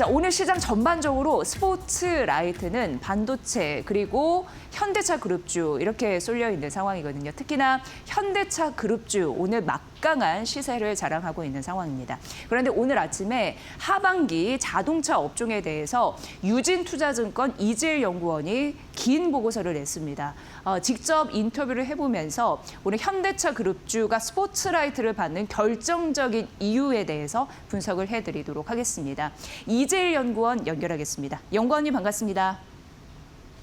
자, 오늘 시장 전반적으로 스포츠라이트는 반도체 그리고 현대차 그룹주 이렇게 쏠려 있는 상황이거든요. 특히나 현대차 그룹주 오늘 막강한 시세를 자랑하고 있는 상황입니다. 그런데 오늘 아침에 하반기 자동차 업종에 대해서 유진투자증권 이재일 연구원이 긴 보고서를 냈습니다. 직접 인터뷰를 해보면서 오늘 현대차 그룹주가 스포트라이트를 받는 결정적인 이유에 대해서 분석을 해드리도록 하겠습니다. 이재일 연구원 연결하겠습니다. 연구원님 반갑습니다.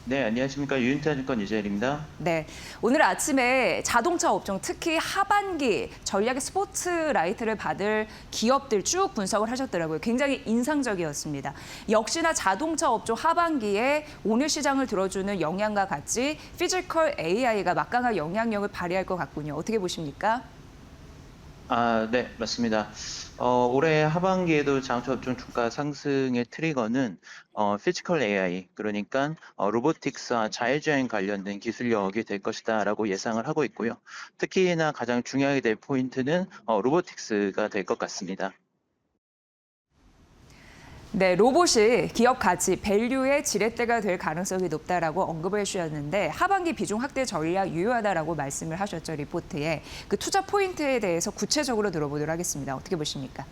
네, 안녕하십니까. 유인투자증권 이재일입니다. 네, 오늘 아침에 자동차 업종, 특히 하반기 전략의 스포트라이트를 받을 기업들 쭉 분석을 하셨더라고요. 굉장히 인상적이었습니다. 역시나 자동차 업종 하반기에 오늘 시장을 들어주는 영향과 같이 피지컬 AI가 막강한 영향력을 발휘할 것 같군요. 어떻게 보십니까? 네, 맞습니다. 올해 하반기에도 자동차 업종 주가 상승의 트리거는 피지컬 AI, 그러니까 로보틱스와 자율주행 관련된 기술력이 될 것이다라고 예상을 하고 있고요. 특히나 가장 중요하게 될 포인트는 로보틱스가 될 것 같습니다. 네, 로봇이 기업 가치, 밸류의 지렛대가 될 가능성이 높다라고 언급을 해주셨는데 하반기 비중 확대 전략 유효하다라고 말씀을 하셨죠, 리포트에. 그 투자 포인트에 대해서 구체적으로 들어보도록 하겠습니다. 어떻게 보십니까?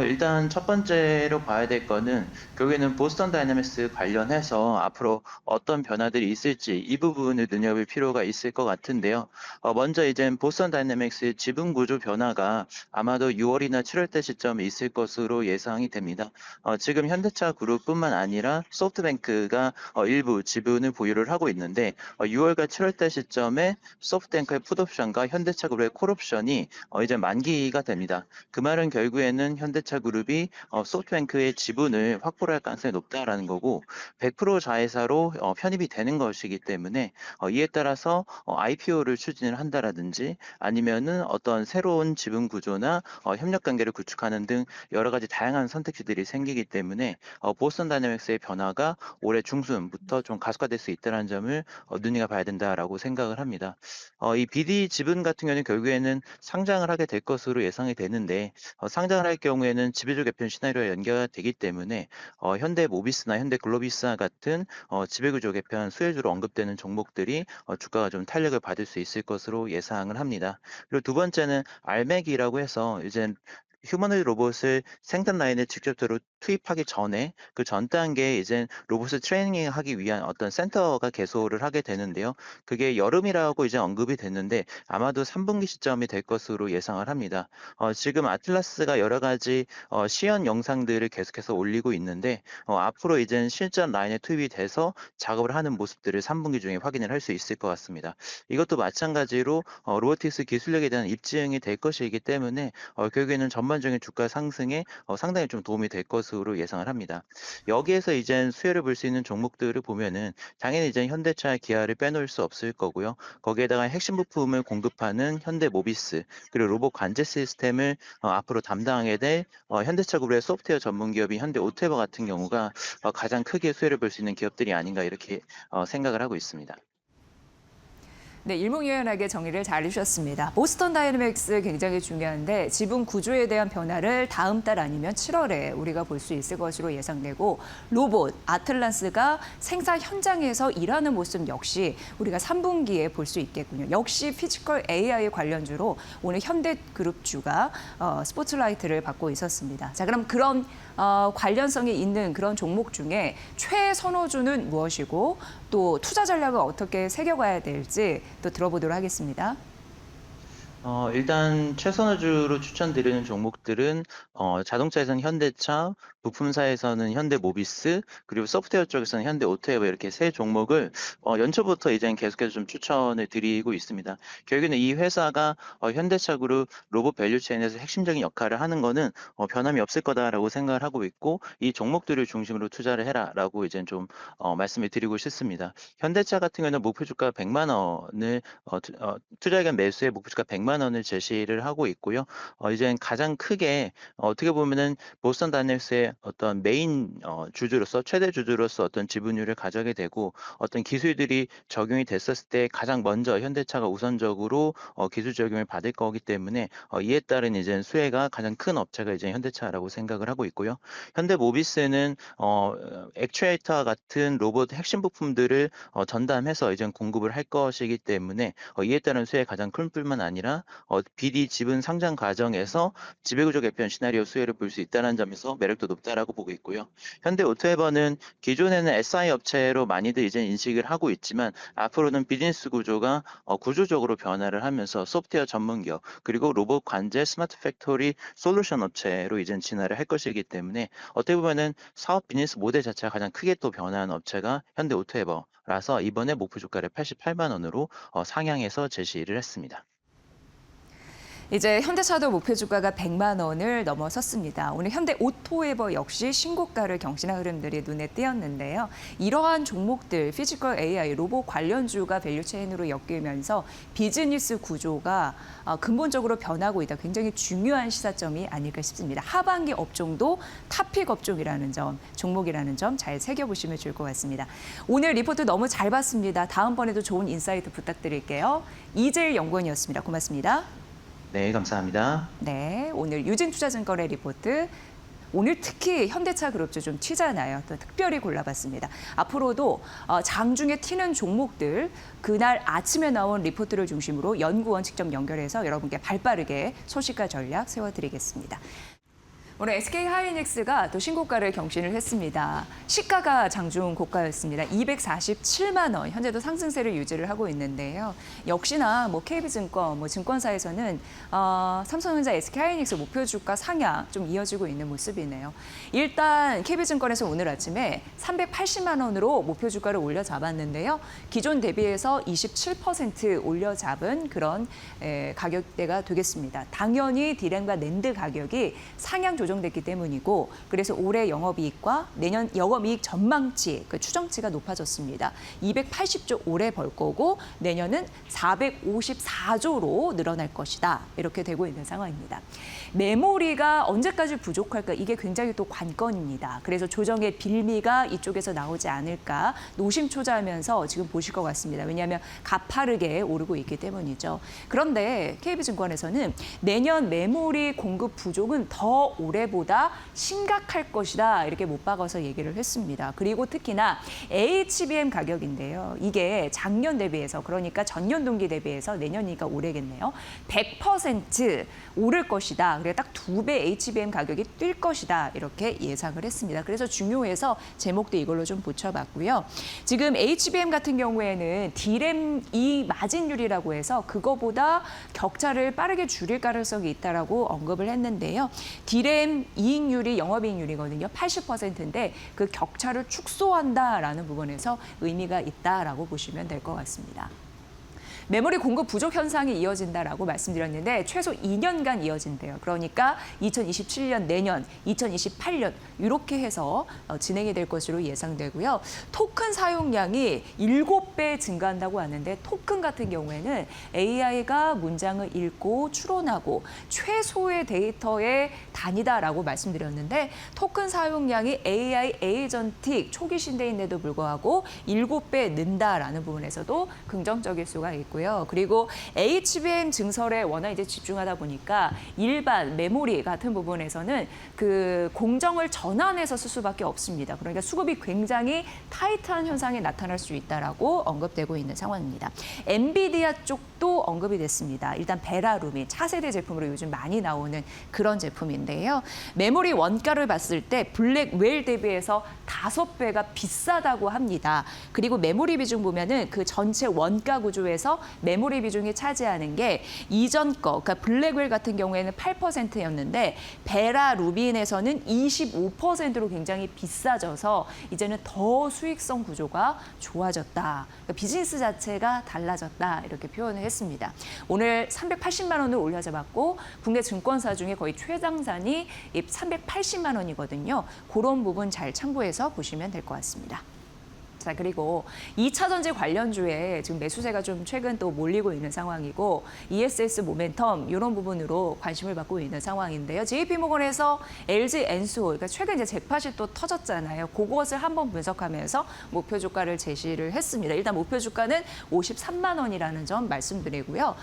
일단 첫 번째로 봐야 될 거는 결국에는 보스턴 다이내믹스 관련해서 앞으로 어떤 변화들이 있을지 이 부분을 눈여볼 필요가 있을 것 같은데요. 먼저 이제 보스턴 다이내믹스의 지분 구조 변화가 아마도 6월이나 7월 때 시점에 있을 것으로 예상이 됩니다. 지금 현대차 그룹뿐만 아니라 소프트뱅크가 일부 지분을 보유를 하고 있는데 6월과 7월 때 시점에 소프트뱅크의 풋옵션과 현대차 그룹의 콜옵션이 이제 만기가 됩니다. 그 말은 결국에는 현대차 그룹이 소프트뱅크의 지분을 확보할 가능성이 높다라는 거고 100% 자회사로 편입이 되는 것이기 때문에 이에 따라서 IPO를 추진을 한다라든지 아니면은 어떤 새로운 지분 구조나 협력 관계를 구축하는 등 여러 가지 다양한 선택지들이 생기기 때문에 보스턴 다이내믹스의 변화가 올해 중순부터 좀 가속화될 수 있다는 점을 눈여겨 봐야 된다라고 생각을 합니다. 이 BD 지분 같은 경우는 결국에는 상장을 하게 될 것으로 예상이 되는데 상장을 할 경우에는 지배적 개편 시나리오와 연결되기 때문에 현대 모비스나 현대 글로비스와 같은 지배구조 개편 수혜주로 언급되는 종목들이 주가가 좀 탄력을 받을 수 있을 것으로 예상을 합니다. 그리고 두 번째는 알맥이라고 해서 이제 휴머노이드 로봇을 생산 라인에 직접적으로 투입하기 전에 그 전 단계에 이제 로봇을 트레이닝하기 위한 어떤 센터가 개소를 하게 되는데요. 그게 여름이라고 이제 언급이 됐는데 아마도 3분기 시점이 될 것으로 예상을 합니다. 지금 아틀라스가 여러 가지 시연 영상들을 계속해서 올리고 있는데 앞으로 이제 실전 라인에 투입이 돼서 작업을 하는 모습들을 3분기 중에 확인을 할 수 있을 것 같습니다. 이것도 마찬가지로 로보틱스 기술력에 대한 입증이 될 것이기 때문에 결국에는 전반적인 주가 상승에 상당히 좀 도움이 될 것으로 예상을 합니다. 여기에서 이제 수혜를 볼 수 있는 종목들을 보면은 당연히 이제 현대차, 기아를 빼놓을 수 없을 거고요. 거기에다가 핵심 부품을 공급하는 현대 모비스 그리고 로봇 관제 시스템을 앞으로 담당하게 될 현대차 그룹의 소프트웨어 전문 기업인 현대 오토에버 같은 경우가 가장 크게 수혜를 볼 수 있는 기업들이 아닌가 이렇게 생각을 하고 있습니다. 네, 일목요연하게 정리를 잘 해주셨습니다. 보스턴 다이내믹스 굉장히 중요한데 지분 구조에 대한 변화를 다음 달 아니면 7월에 우리가 볼 수 있을 것으로 예상되고 로봇, 아틀란스가 생산 현장에서 일하는 모습 역시 우리가 3분기에 볼 수 있겠군요. 역시 피지컬 AI 관련주로 오늘 현대그룹주가 스포트라이트를 받고 있었습니다. 자, 그럼 그런 관련성이 있는 그런 종목 중에 최선호주는 무엇이고 또 투자 전략을 어떻게 새겨가야 될지 또 들어보도록 하겠습니다. 일단 최선호주로 추천드리는 종목들은 자동차에서는 현대차, 부품사에서는 현대모비스, 그리고 소프트웨어 쪽에서는 현대오토에버 이렇게 세 종목을 연초부터 이제 계속해서 좀 추천을 드리고 있습니다. 결국에는 이 회사가 현대차 그룹 로봇 밸류체인에서 핵심적인 역할을 하는 거는 변함이 없을 거다라고 생각을 하고 있고 이 종목들을 중심으로 투자를 해라라고 이제 좀 말씀을 드리고 싶습니다. 현대차 같은 경우는 목표 주가 100만 원을 투자 의견 매수의 목표 주가 100만 100만 원을 제시를 하고 있고요. 이제 가장 크게 어떻게 보면은 보스턴 다이내믹스의 어떤 메인 주주로서 최대 주주로서 어떤 지분율을 가져게 되고 어떤 기술들이 적용이 됐었을 때 가장 먼저 현대차가 우선적으로 기술 적용을 받을 거기 때문에 이에 따른 이제 수혜가 가장 큰 업체가 이제 현대차라고 생각을 하고 있고요. 현대모비스는 액추에이터 같은 로봇 핵심 부품들을 전담해서 이제 공급을 할 것이기 때문에 이에 따른 수혜 가장 큰 뿐만 아니라 BD 지분 상장 과정에서 지배구조 개편 시나리오 수혜를 볼 수 있다는 점에서 매력도 높다라고 보고 있고요. 현대오토에버는 기존에는 SI 업체로 많이들 이제 인식을 하고 있지만 앞으로는 비즈니스 구조가 구조적으로 변화를 하면서 소프트웨어 전문 기업 그리고 로봇 관제 스마트 팩토리 솔루션 업체로 이제 진화를 할 것이기 때문에 어떻게 보면은 사업 비즈니스 모델 자체가 가장 크게 또 변화한 업체가 현대오토에버라서 이번에 목표 주가를 88만 원으로 상향해서 제시를 했습니다. 이제 현대차도 목표 주가가 100만 원을 넘어섰습니다. 오늘 현대 오토에버 역시 신고가를 경신한 흐름들이 눈에 띄었는데요. 이러한 종목들, 피지컬 AI, 로봇 관련주가 밸류체인으로 엮이면서 비즈니스 구조가 근본적으로 변하고 있다. 굉장히 중요한 시사점이 아닐까 싶습니다. 하반기 업종도 탑픽 업종이라는 점, 종목이라는 점 잘 새겨보시면 좋을 것 같습니다. 오늘 리포트 너무 잘 봤습니다. 다음번에도 좋은 인사이트 부탁드릴게요. 이재일 연구원이었습니다. 고맙습니다. 네, 감사합니다. 네, 오늘 유진투자증권의 리포트. 오늘 특히 현대차 그룹주 좀 튀잖아요. 또 특별히 골라봤습니다. 앞으로도 장중에 튀는 종목들 그날 아침에 나온 리포트를 중심으로 연구원 직접 연결해서 여러분께 발빠르게 소식과 전략 세워드리겠습니다. 오늘 SK하이닉스가 또 신고가를 경신을 했습니다. 시가가 장중 고가였습니다. 247만 원, 현재도 상승세를 유지를 하고 있는데요. 역시나 KB증권, 증권사에서는 삼성전자, SK하이닉스 목표 주가 상향 좀 이어지고 있는 모습이네요. 일단 KB증권에서 오늘 아침에 380만 원으로 목표 주가를 올려 잡았는데요. 기존 대비해서 27% 올려 잡은 그런 가격대가 되겠습니다. 당연히 디램과 낸드 가격이 상향 조정됐기 때문이고 그래서 올해 영업이익과 내년 영업이익 전망치 그 추정치가 높아졌습니다. 280조 올해 벌 거고 내년은 454조로 늘어날 것이다. 이렇게 되고 있는 상황입니다. 메모리가 언제까지 부족할까 이게 굉장히 또 관건입니다. 그래서 조정의 빌미가 이쪽에서 나오지 않을까 노심초사하면서 지금 보실 것 같습니다. 왜냐하면 가파르게 오르고 있기 때문이죠. 그런데 KB증권에서는 내년 메모리 공급 부족은 더 올해보다 심각할 것이다 이렇게 못 박아서 얘기를 했습니다. 그리고 특히나 HBM 가격인데요. 이게 작년 대비해서 그러니까 전년 동기 대비해서 내년이니까 올해겠네요. 100% 오를 것이다. 그래 딱 2배 HBM 가격이 뛸 것이다 이렇게 예상을 했습니다. 그래서 중요해서 제목도 이걸로 좀 붙여봤고요. 지금 HBM 같은 경우에는 D램 이 마진율이라고 해서 그거보다 격차를 빠르게 줄일 가능성이 있다라고 언급을 했는데요. D램 이익률이 영업이익률이거든요. 80%인데 그 격차를 축소한다라는 부분에서 의미가 있다라고 보시면 될 것 같습니다. 메모리 공급 부족 현상이 이어진다라고 말씀드렸는데 최소 2년간 이어진대요. 그러니까 2027년 내년, 2028년 이렇게 해서 진행이 될 것으로 예상되고요. 토큰 사용량이 7배 증가한다고 하는데 토큰 같은 경우에는 AI가 문장을 읽고 추론하고 최소의 데이터의 단위다라고 말씀드렸는데 토큰 사용량이 AI 에이전틱 초기 시대인데도 불구하고 7배 는다라는 부분에서도 긍정적일 수가 있고 그리고 HBM 증설에 워낙 이제 집중하다 보니까 일반 메모리 같은 부분에서는 그 공정을 전환해서 쓸 수밖에 없습니다. 그러니까 수급이 굉장히 타이트한 현상이 나타날 수 있다라고 언급되고 있는 상황입니다. 엔비디아 쪽도 언급이 됐습니다. 일단 베라루민 차세대 제품으로 요즘 많이 나오는 그런 제품인데요. 메모리 원가를 봤을 때 블랙웰 대비해서 5배가 비싸다고 합니다. 그리고 메모리 비중 보면은 그 전체 원가 구조에서 메모리 비중이 차지하는 게 이전 거, 그러니까 블랙웰 같은 경우에는 8%였는데 베라루빈에서는 25%로 굉장히 비싸져서 이제는 더 수익성 구조가 좋아졌다. 그러니까 비즈니스 자체가 달라졌다. 이렇게 표현을 했습니다. 오늘 380만 원을 올려잡았고 국내 증권사 중에 거의 최장산이 380만 원이거든요. 그런 부분 잘 참고해서 보시면 될 것 같습니다. 자, 그리고 2차 전지 관련주에 지금 매수세가 좀 최근 또 몰리고 있는 상황이고 ESS 모멘텀 이런 부분으로 관심을 받고 있는 상황인데요. JP모건에서 LG 엔소, 그러니까 최근 이제 잭팟이 또 터졌잖아요. 그것을 한번 분석하면서 목표 주가를 제시를 했습니다. 일단 목표 주가는 53만 원이라는 점 말씀드리고요.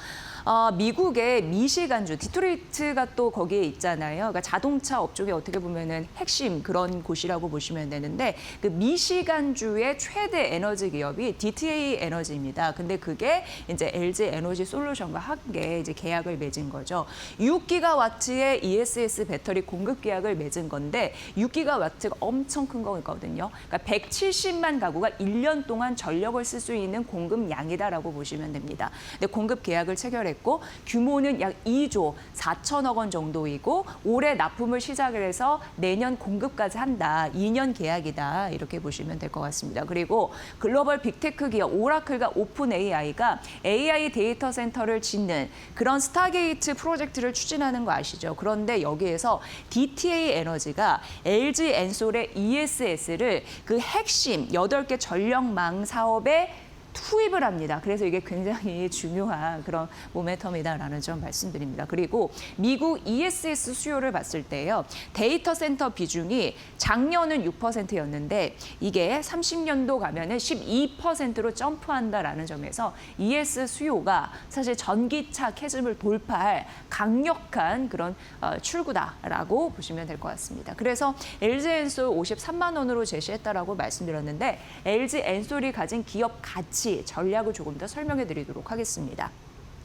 미국의 미시간주, 디트로이트가 또 거기에 있잖아요. 그러니까 자동차 업종에 어떻게 보면은 핵심 그런 곳이라고 보시면 되는데 그 미시간주의 최대 에너지 기업이 DTA 에너지입니다. 근데 그게 이제 LG 에너지 솔루션과 함께 이제 계약을 맺은 거죠. 6기가와트의 ESS 배터리 공급 계약을 맺은 건데 6기가와트가 엄청 큰 거거든요. 그러니까 170만 가구가 1년 동안 전력을 쓸 수 있는 공급량이다라고 보시면 됩니다. 근데 공급 계약을 체결했고 규모는 약 2조 4천억 원 정도이고 올해 납품을 시작을 해서 내년 공급까지 한다. 2년 계약이다. 이렇게 보시면 될 것 같습니다. 그리고 글로벌 빅테크 기업 오라클과 오픈 AI가 AI 데이터 센터를 짓는 그런 스타게이트 프로젝트를 추진하는 거 아시죠? 그런데 여기에서 DTA 에너지가 LG 엔솔의 ESS를 그 핵심 8개 전력망 사업에 투입을 합니다. 그래서 이게 굉장히 중요한 그런 모멘텀이다라는 점 말씀드립니다. 그리고 미국 ESS 수요를 봤을 때요. 데이터 센터 비중이 작년은 6%였는데 이게 30년도 가면은 12%로 점프한다라는 점에서 ES 수요가 사실 전기차 캐즘을 돌파할 강력한 그런 출구다라고 보시면 될 것 같습니다. 그래서 LG 엔솔 53만 원으로 제시했다라고 말씀드렸는데 LG 엔솔이 가진 기업 가치 전략을 조금 더 설명해 드리도록 하겠습니다.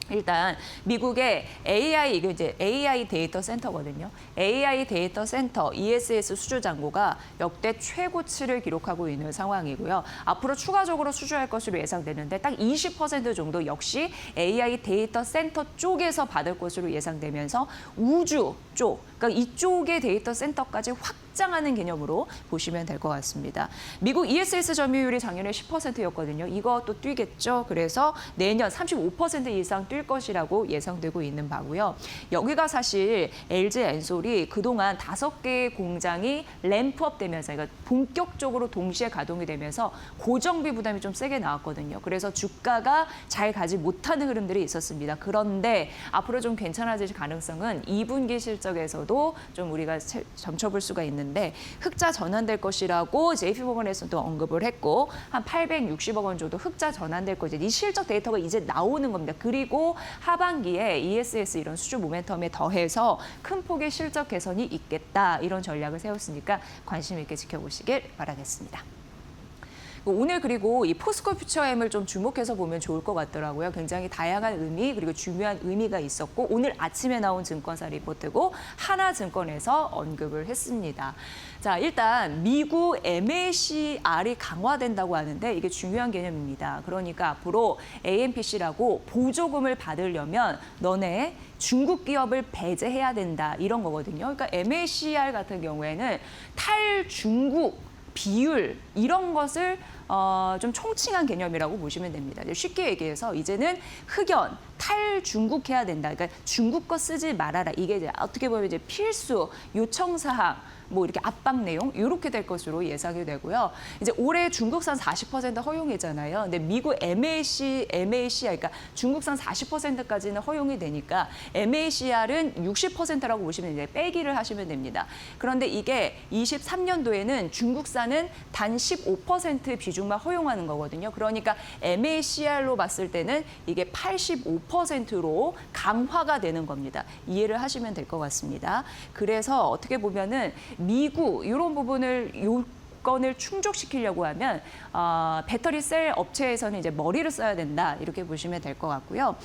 일단 미국의 이게 이제 AI 데이터 센터거든요. AI 데이터 센터 ESS 수주 잔고가 역대 최고치를 기록하고 있는 상황이고요. 앞으로 추가적으로 수주할 것으로 예상되는데 딱 20% 정도 역시 AI 데이터 센터 쪽에서 받을 것으로 예상되면서 우주 쪽, 그러니까 이쪽의 데이터 센터까지 확장하는 개념으로 보시면 될 것 같습니다. 미국 ESS 점유율이 작년에 10%였거든요. 이거 또 뛰겠죠. 그래서 내년 35% 이상 뛸 것이라고 예상되고 있는 바고요. 여기가 사실 LG 엔솔이 그동안 5개의 공장이 램프업 되면서 그러니까 본격적으로 동시에 가동이 되면서 고정비 부담이 좀 세게 나왔거든요. 그래서 주가가 잘 가지 못하는 흐름들이 있었습니다. 그런데 앞으로 좀 괜찮아질 가능성은 2분기 실적에서도 좀 우리가 점쳐볼 수가 있는데 흑자 전환될 것이라고 JP모건에서도 언급을 했고 한 860억 원 정도 흑자 전환될 거죠. 이 실적 데이터가 이제 나오는 겁니다. 그리고 하반기에 ESS 이런 수주 모멘텀에 더해서 큰 폭의 실적 개선이 있겠다. 이런 전략을 세웠으니까 관심 있게 지켜보시길 바라겠습니다. 오늘 그리고 이 포스코 퓨처엠을 좀 주목해서 보면 좋을 것 같더라고요. 굉장히 다양한 의미 그리고 중요한 의미가 있었고 오늘 아침에 나온 증권사 리포트고 하나증권에서 언급을 했습니다. 자, 일단 미국 MACR이 강화된다고 하는데 이게 중요한 개념입니다. 그러니까 앞으로 AMPC라고 보조금을 받으려면 너네 중국 기업을 배제해야 된다 이런 거거든요. 그러니까 MACR 같은 경우에는 탈중국 비율 이런 것을 좀 총칭한 개념이라고 보시면 됩니다. 쉽게 얘기해서 이제는 흑연, 탈중국해야 된다. 그러니까 중국 거 쓰지 말아라. 이게 이제 어떻게 보면 이제 필수 요청사항, 뭐 이렇게 압박 내용 이렇게 될 것으로 예상이 되고요. 이제 올해 중국산 40% 허용이잖아요. 근데 미국 MACR 그러니까 중국산 40%까지는 허용이 되니까 MACR은 60%라고 보시면 이제 빼기를 하시면 됩니다. 그런데 이게 23년도에는 중국산은 단 15% 비중만 허용하는 거거든요. 그러니까 MACR로 봤을 때는 이게 85%로 강화가 되는 겁니다. 이해를 하시면 될 것 같습니다. 그래서 어떻게 보면은 미국 이런 부분을 요건을 충족시키려고 하면 배터리 셀 업체에서는 이제 머리를 써야 된다 이렇게 보시면 될 것 같고요.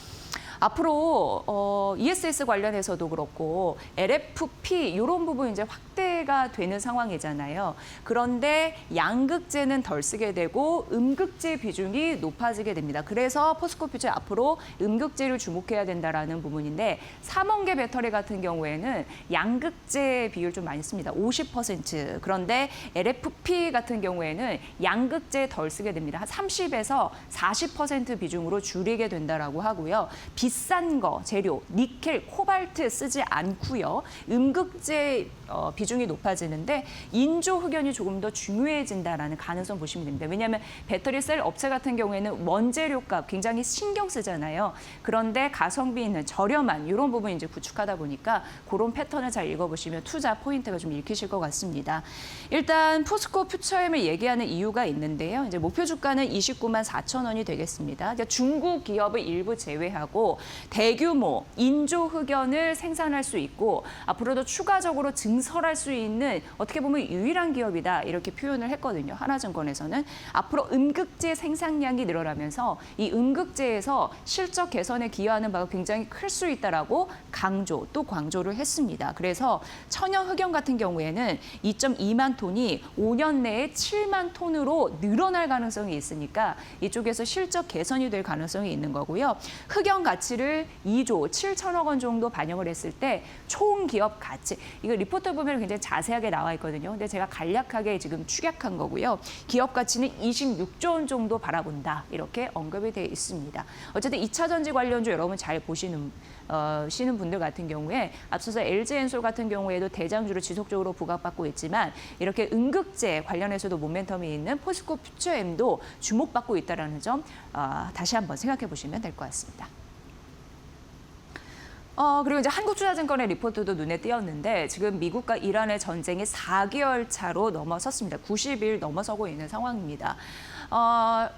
앞으로 ESS 관련해서도 그렇고 LFP 이런 부분 이제 확대가 되는 상황이잖아요. 그런데 양극재는 덜 쓰게 되고 음극재 비중이 높아지게 됩니다. 그래서 포스코 퓨처 앞으로 음극재를 주목해야 된다라는 부분인데 삼원계 배터리 같은 경우에는 양극재 비율 좀 많이 씁니다. 50%. 그런데 LFP 같은 경우에는 양극재 덜 쓰게 됩니다. 한 30에서 40% 비중으로 줄이게 된다라고 하고요. 비싼 거 재료, 니켈, 코발트 쓰지 않고요. 음극재 비중이 높아지는데 인조 흑연이 조금 더 중요해진다라는 가능성 보시면 됩니다. 왜냐하면 배터리 셀 업체 같은 경우에는 원재료값 굉장히 신경 쓰잖아요. 그런데 가성비 있는 저렴한 이런 부분 이제 구축하다 보니까 그런 패턴을 잘 읽어보시면 투자 포인트가 좀 읽히실 것 같습니다. 일단 포스코 퓨처엠을 얘기하는 이유가 있는데요. 이제 목표 주가는 29만 4천 원이 되겠습니다. 그러니까 중국 기업을 일부 제외하고 대규모 인조 흑연을 생산할 수 있고 앞으로도 추가적으로 증설할 수 있는 어떻게 보면 유일한 기업이다 이렇게 표현을 했거든요. 하나증권에서는 앞으로 음극재 생산량이 늘어나면서 이 음극재에서 실적 개선에 기여하는 바가 굉장히 클 수 있다라고 강조 또 강조를 했습니다. 그래서 천연 흑연 같은 경우에는 2.2만 톤이 5년 내에 7만 톤으로 늘어날 가능성이 있으니까 이쪽에서 실적 개선이 될 가능성이 있는 거고요. 흑연 가치를 2조 7천억 원 정도 반영을 했을 때 총 기업 가치, 이거 리포트 보면 굉장히 자세하게 나와 있거든요. 근데 제가 간략하게 지금 축약한 거고요. 기업 가치는 26조 원 정도 바라본다. 이렇게 언급이 되어 있습니다. 어쨌든 2차 전지 관련주 여러분 잘 보시는 시는 분들 같은 경우에 앞서서 LG엔솔 같은 경우에도 대장주로 지속적으로 부각받고 있지만 이렇게 음극재 관련해서도 모멘텀이 있는 포스코 퓨처엠도 주목받고 있다는 점 다시 한번 생각해 보시면 될 것 같습니다. 그리고 이제 한국투자증권의 리포트도 눈에 띄었는데 지금 미국과 이란의 전쟁이 4개월 차로 넘어섰습니다. 90일 넘어서고 있는 상황입니다.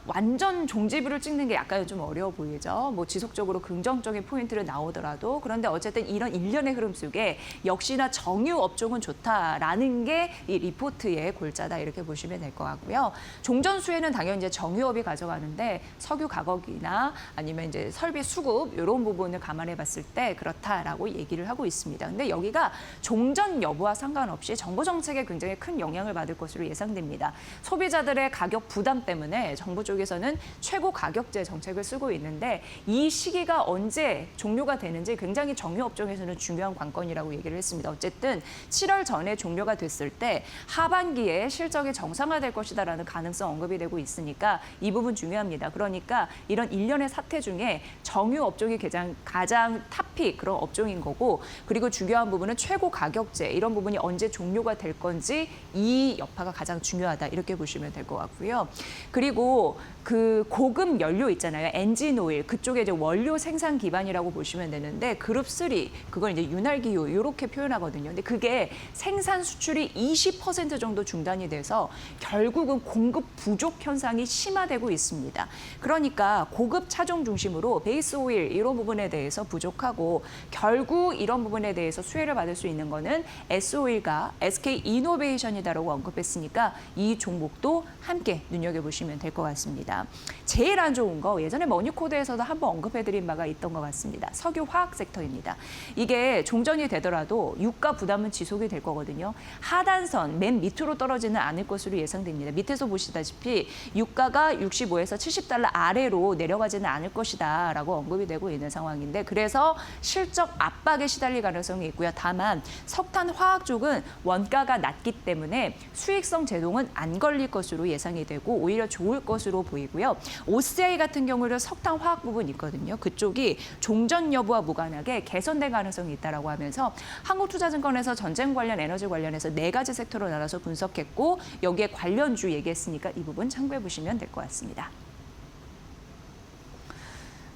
완전 종지부를 찍는 게 약간 좀 어려워 보이죠. 뭐 지속적으로 긍정적인 포인트를 나오더라도 그런데 어쨌든 이런 일련의 흐름 속에 역시나 정유 업종은 좋다라는 게 이 리포트의 골자다 이렇게 보시면 될 것 같고요. 종전수혜는 당연히 이제 정유업이 가져가는데 석유 가격이나 아니면 이제 설비 수급 이런 부분을 감안해 봤을 때 그렇다라고 얘기를 하고 있습니다. 근데 여기가 종전 여부와 상관없이 정부 정책에 굉장히 큰 영향을 받을 것으로 예상됩니다. 소비자들의 가격 부담 때문에 정부 쪽에서는 최고 가격제 정책을 쓰고 있는데 이 시기가 언제 종료가 되는지 굉장히 정유업종에서는 중요한 관건이라고 얘기를 했습니다. 어쨌든 7월 전에 종료가 됐을 때 하반기에 실적이 정상화될 것이다라는 가능성 언급이 되고 있으니까 이 부분 중요합니다. 그러니까 이런 일련의 사태 중에 정유업종이 가장 탑픽 그런 업종인 거고 그리고 중요한 부분은 최고 가격제 이런 부분이 언제 종료가 될 건지 이 여파가 가장 중요하다 이렇게 보시면 될 것 같고요. 그리고 그 고급 연료 있잖아요. 엔진 오일 그쪽에 이제 원료 생산 기반이라고 보시면 되는데 그룹 3 그걸 이제 윤활기유 이렇게 표현하거든요. 근데 그게 생산 수출이 20% 정도 중단이 돼서 결국은 공급 부족 현상이 심화되고 있습니다. 그러니까 고급 차종 중심으로 베이스 오일 이런 부분에 대해서 부족하고 결국 이런 부분에 대해서 수혜를 받을 수 있는 거는 S-오일과 SK 이노베이션이다라고 언급했으니까 이 종목도 함께 눈여겨보시면 될 것 같습니다. 제일 안 좋은 거 예전에 머니코드에서도 한번 언급해드린 바가 있던 것 같습니다. 석유화학 섹터입니다. 이게 종전이 되더라도 유가 부담은 지속이 될 거거든요. 하단선 맨 밑으로 떨어지는 않을 것으로 예상됩니다. 밑에서 보시다시피 유가가 65에서 70달러 아래로 내려가지는 않을 것이다 라고 언급이 되고 있는 상황인데 그래서 실적 압박에 시달릴 가능성이 있고요. 다만 석탄 화학 쪽은 원가가 낮기 때문에 수익성 제동은 안 걸릴 것으로 예상이 되고 오히려 좋을 것으로 보이고요. OCI 같은 경우는 석탄 화학 부분이 있거든요. 그쪽이 종전 여부와 무관하게 개선될 가능성이 있다라고 하면서 한국투자증권에서 전쟁 관련, 에너지 관련해서 4가지 섹터로 나눠서 분석했고 여기에 관련주 얘기했으니까 이 부분 참고해 보시면 될 것 같습니다.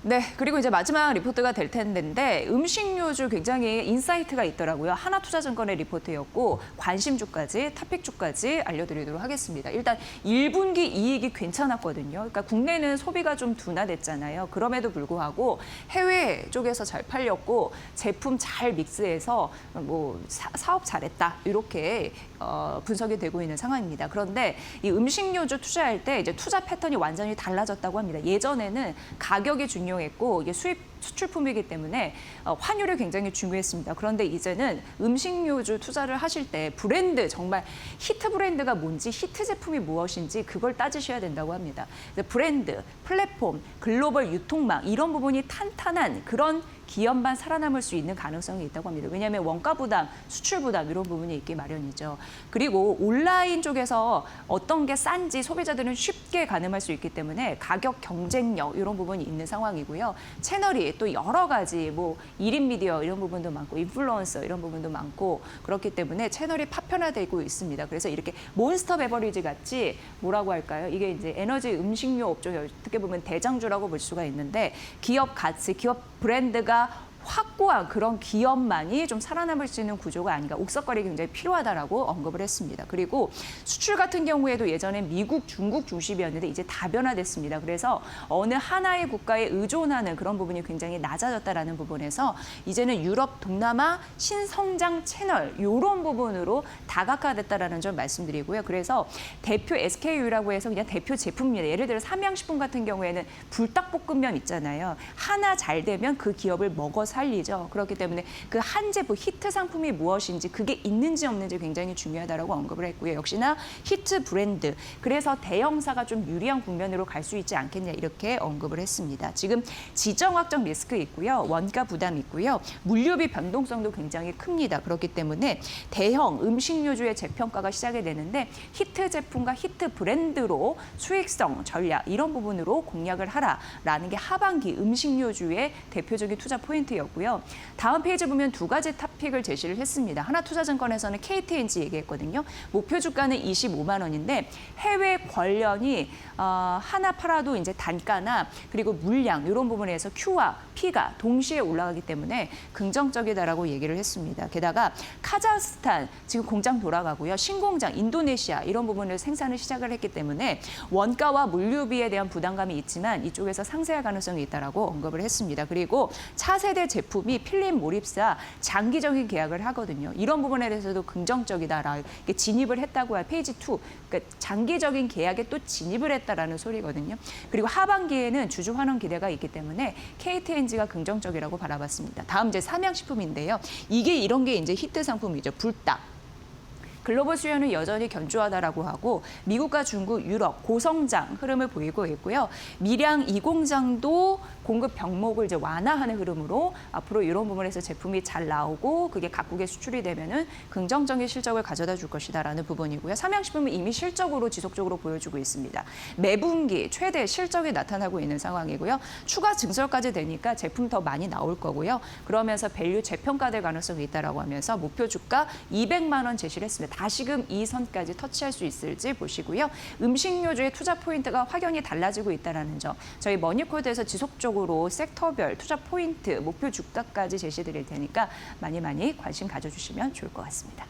네, 그리고 이제 마지막 리포트가 될 텐데 음식료주 굉장히 인사이트가 있더라고요. 하나투자증권의 리포트였고 관심주까지 탑픽주까지 알려드리도록 하겠습니다. 일단 1분기 이익이 괜찮았거든요. 그러니까 국내는 소비가 좀 둔화됐잖아요. 그럼에도 불구하고 해외 쪽에서 잘 팔렸고 제품 잘 믹스해서 뭐 사업 잘했다 이렇게 분석이 되고 있는 상황입니다. 그런데 이 음식료주 투자할 때 이제 투자 패턴이 완전히 달라졌다고 합니다. 예전에는 가격이 중요했고 이게 수출품이기 때문에 환율이 굉장히 중요했습니다. 그런데 이제는 음식료주 투자를 하실 때 브랜드, 정말 히트 브랜드가 뭔지, 히트 제품이 무엇인지 그걸 따지셔야 된다고 합니다. 브랜드, 플랫폼, 글로벌 유통망 이런 부분이 탄탄한 그런 기업만 살아남을 수 있는 가능성이 있다고 합니다. 왜냐하면 원가 부담, 수출 부담 이런 부분이 있기 마련이죠. 그리고 온라인 쪽에서 어떤 게 싼지 소비자들은 쉽게 가늠할 수 있기 때문에 가격 경쟁력 이런 부분이 있는 상황이고요. 채널이 또 여러 가지 뭐 1인 미디어 이런 부분도 많고 인플루언서 이런 부분도 많고 그렇기 때문에 채널이 파편화되고 있습니다. 그래서 이렇게 몬스터 베버리지 같이 뭐라고 할까요? 이게 이제 에너지 음식료 업종이 어떻게 보면 대장주라고 볼 수가 있는데 기업 가치, 기업 브랜드가 확고한 그런 기업만이 좀 살아남을 수 있는 구조가 아닌가, 옥석거리 굉장히 필요하다라고 언급을 했습니다. 그리고 수출 같은 경우에도 예전에 미국, 중국 중심이었는데 이제 다 변화됐습니다. 그래서 어느 하나의 국가에 의존하는 그런 부분이 굉장히 낮아졌다라는 부분에서 이제는 유럽, 동남아 신성장 채널 이런 부분으로 다각화됐다라는 점 말씀드리고요. 그래서 대표 SKU라고 해서 그냥 대표 제품입니다. 예를 들어 삼양식품 같은 경우에는 불닭볶음면 있잖아요. 하나 잘 되면 그 기업을 먹어 살리죠. 그렇기 때문에 그 한 제품 히트 상품이 무엇인지 그게 있는지 없는지 굉장히 중요하다라고 언급을 했고요. 역시나 히트 브랜드. 그래서 대형사가 좀 유리한 국면으로 갈 수 있지 않겠냐 이렇게 언급을 했습니다. 지금 지정 확정 리스크 있고요. 원가 부담 있고요. 물류비 변동성도 굉장히 큽니다. 그렇기 때문에 대형 음식료주의 재평가가 시작이 되는데 히트 제품과 히트 브랜드로 수익성 전략 이런 부분으로 공략을 하라라는 게 하반기 음식료주의 대표적인 투자 포인트였고요. 다음 페이지 보면 두 가지 탑픽을 제시를 했습니다. 하나투자증권에서는 KTNG 얘기했거든요. 목표 주가는 25만 원인데 해외 관련이 하나 팔아도 이제 단가나 그리고 물량 이런 부분에서 Q와 P가 동시에 올라가기 때문에 긍정적이다라고 얘기를 했습니다. 게다가 카자흐스탄 지금 공장 돌아가고요. 신공장 인도네시아 이런 부분을 생산을 시작을 했기 때문에 원가와 물류비에 대한 부담감이 있지만 이쪽에서 상쇄할 가능성이 있다라고 언급을 했습니다. 그리고 차세대 제품이 필름 몰입사 장기적인 계약을 하거든요. 이런 부분에 대해서도 긍정적이다라 진입을 했다고 할 페이지 2. 그러니까 장기적인 계약에 또 진입을 했다라는 소리거든요. 그리고 하반기에는 주주 환원 기대가 있기 때문에 KTNG가 긍정적이라고 바라봤습니다. 다음 이제 삼양식품인데요. 이게 이런 게 이제 히트 상품이죠. 불닭. 글로벌 수요는 여전히 견조하다라고 하고 미국과 중국, 유럽 고성장 흐름을 보이고 있고요. 밀양 2공장도 공급 병목을 이제 완화하는 흐름으로 앞으로 이런 부분에서 제품이 잘 나오고 그게 각국에 수출이 되면은 긍정적인 실적을 가져다 줄 것이다라는 부분이고요. 삼양식품은 이미 실적으로 지속적으로 보여주고 있습니다. 매분기 최대 실적이 나타나고 있는 상황이고요. 추가 증설까지 되니까 제품 더 많이 나올 거고요. 그러면서 밸류 재평가될 가능성이 있다라고 하면서 목표 주가 200만 원 제시를 했습니다. 다시금 이 선까지 터치할 수 있을지 보시고요. 음식료주의 투자 포인트가 확연히 달라지고 있다는 점. 저희 머니코드에서 지속적으로 섹터별 투자 포인트, 목표 주가까지 제시드릴 테니까 많이 관심 가져주시면 좋을 것 같습니다.